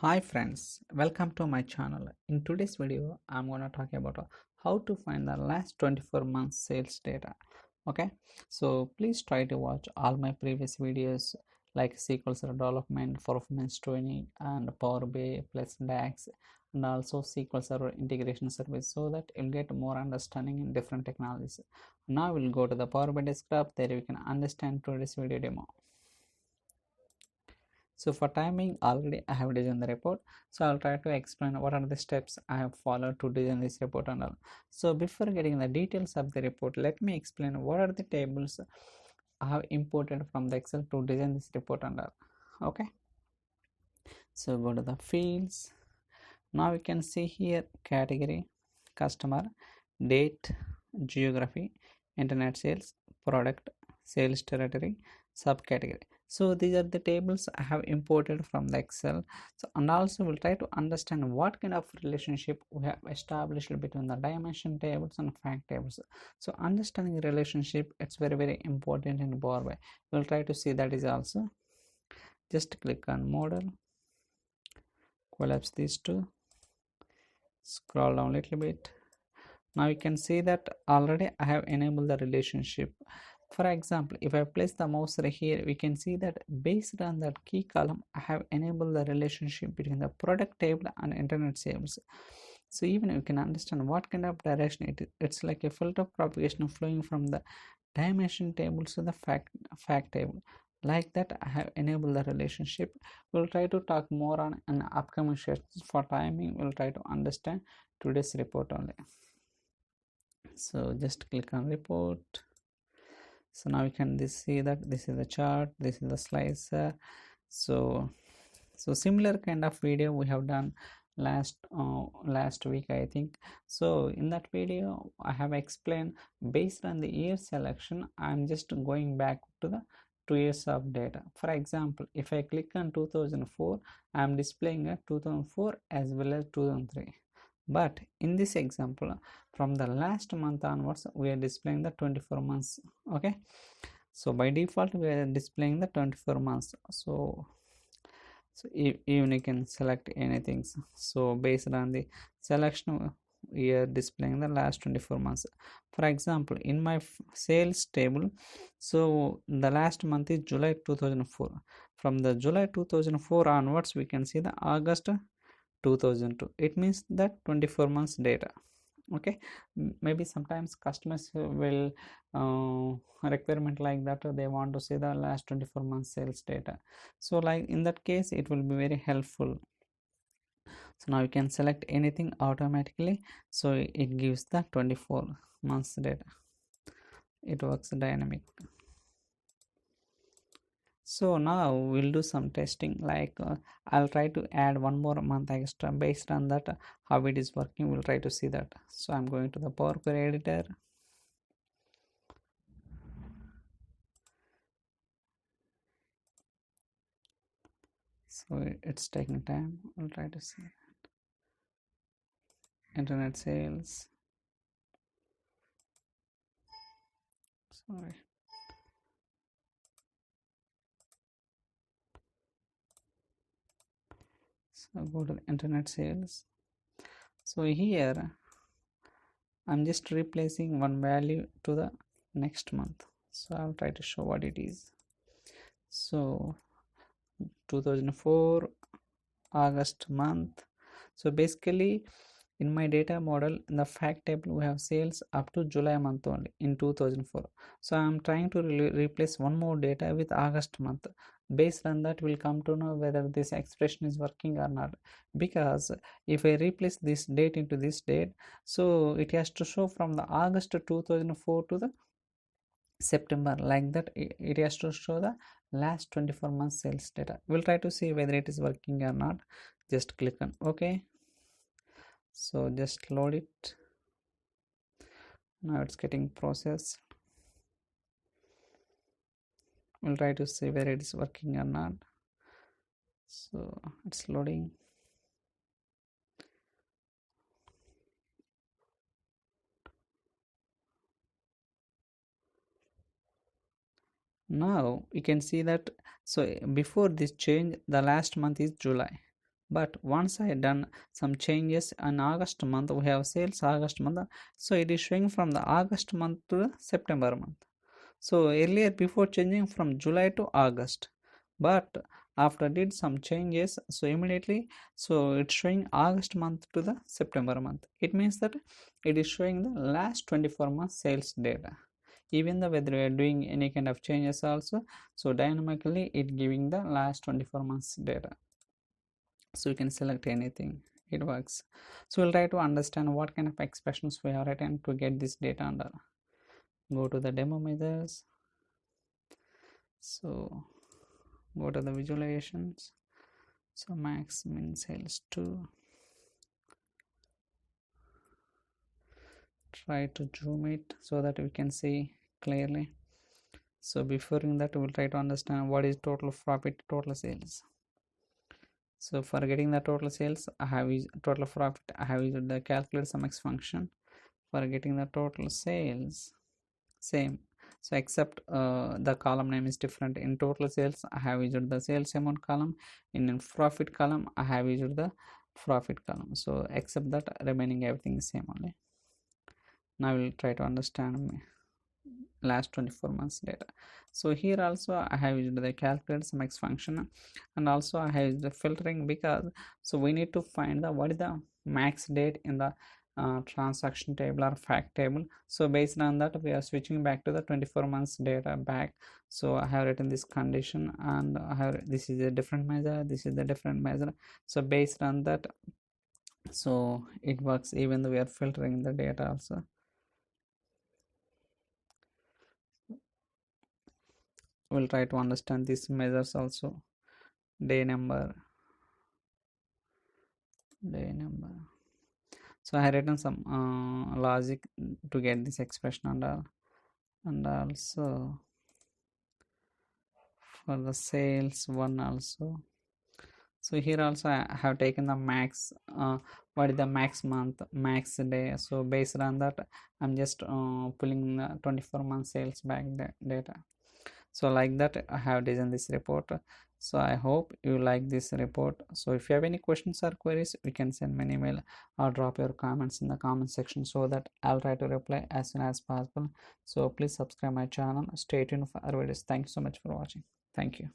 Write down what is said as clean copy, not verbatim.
Hi friends, welcome to my channel. In today's video, I'm going to talk about how to find the last 24 months sales data. Okay, so please try to watch all my previous videos like SQL Server development, performance training, and Power BI plus DAX, and also SQL Server integration service so that you'll get more understanding in different technologies. Now we'll go to the Power BI desktop. There you can understand today's video demo. So for timing, already I have designed the report. So I'll try to explain what are the steps I have followed to design this report and all. So before getting the details of the report, let me explain what are the tables I have imported from the Excel to design this report and all. Okay. So go to the fields. Now you can see here category, customer, date, geography, internet sales, product, sales territory, subcategory. So these are the tables I have imported from the Excel. So and also we'll try to understand what kind of relationship we have established between the dimension tables and fact tables. So understanding the relationship, it's very important in Power BI. We'll try to see that is also. Just click on model, collapse these two, scroll down a little bit. Now you can see that already I have enabled the relationship. For example, if I place the mouse right here, we can see that based on that key column, I have enabled the relationship between the product table and internet sales. So even you can understand what kind of direction it is. It's like a filter propagation flowing from the dimension table to the fact table. Like that, I have enabled the relationship. We'll try to talk more on an upcoming sessions. For timing, we'll try to understand today's report only. So just click on report. So now you can see that this is the chart, this is the slicer. So similar kind of video we have done last week, I think. So in that video I have explained based on the year selection. I'm just going back to the 2 years of data. For example, if I click on 2004, I'm displaying a 2004 as well as 2003. But in this example, from the last month onwards, we are displaying the 24 months. Okay, so by default we are displaying the 24 months. So even you can select anything. So based on the selection, we are displaying the last 24 months. For example, in my sales table, so the last month is July 2004. From the July 2004 onwards, we can see the August 2002. It means that 24 months data. Okay, maybe sometimes customers will requirement like that, they want to see the last 24 months sales data. So like in that case it will be very helpful. So now you can select anything automatically, so it gives the 24 months data. It works dynamic. So now we'll do some testing, like I'll try to add one more month extra. Based on that, how it is working, we'll try to see that. So I'm going to the Power Query editor. So it's taking time. I'll try to see that. Internet sales. Sorry. So go to the internet sales. So here I'm just replacing one value to the next month. So I'll try to show what it is. So 2004 August month. So basically in my data model, in the fact table, we have sales up to July month only in 2004. So I'm trying to replace one more data with August month. Based on that, we'll come to know whether this expression is working or not. Because if I replace this date into this date, so it has to show from the August 2004 to the September. Like that, it has to show the last 24 months sales data. We'll try to see whether it is working or not. Just click on OK. So just load it. Now it's getting processed. We'll try to see whether it is working or not. So it's loading. Now you can see that, so before this change, the last month is July, But once I done some changes in August month, we have sales August month, so it is showing from the August month to the September month. So earlier before changing from July to August, but after did some changes, so immediately, so it's showing August month to the September month. It means that it is showing the last 24 months sales data, even though whether we are doing any kind of changes also, so dynamically it giving the last 24 months data. So you can select anything, it works. So we'll try to understand what kind of expressions we have written to get this data under. Go to the demo measures, so go to the visualizations, so max min sales 2, try to zoom it so that we can see clearly. So before that we'll try to understand what is total profit, total sales. So for getting the total sales, I have used total profit, I have used the calculate sum x function. For getting the total sales, same, so except the column name is different. In total sales I have used the sales amount column, in profit column I have used the profit column, so except that remaining everything is same only. Now we'll try to understand last 24 months data. So here also I have used the calculate sum x function, and also I have used the filtering, because so we need to find the what is the max date in the transaction table or fact table. So based on that we are switching back to the 24 months data back. So I have written this condition, and I have, this is a different measure, this is the different measure. So based on that, so it works even though we are filtering the data also. We'll try to understand these measures also. Day number, day number. So I have written some logic to get this expression and also for the sales one also. So here also I have taken the max, what is the max month, max day. So based on that I'm just pulling the 24 month sales back data. So like that I have designed this report. So I hope you like this report. So if you have any questions or queries, you can send me an email or drop your comments in the comment section, so that I'll try to reply as soon as possible. So please subscribe my channel, stay tuned for our videos. Thank you so much for watching. Thank you.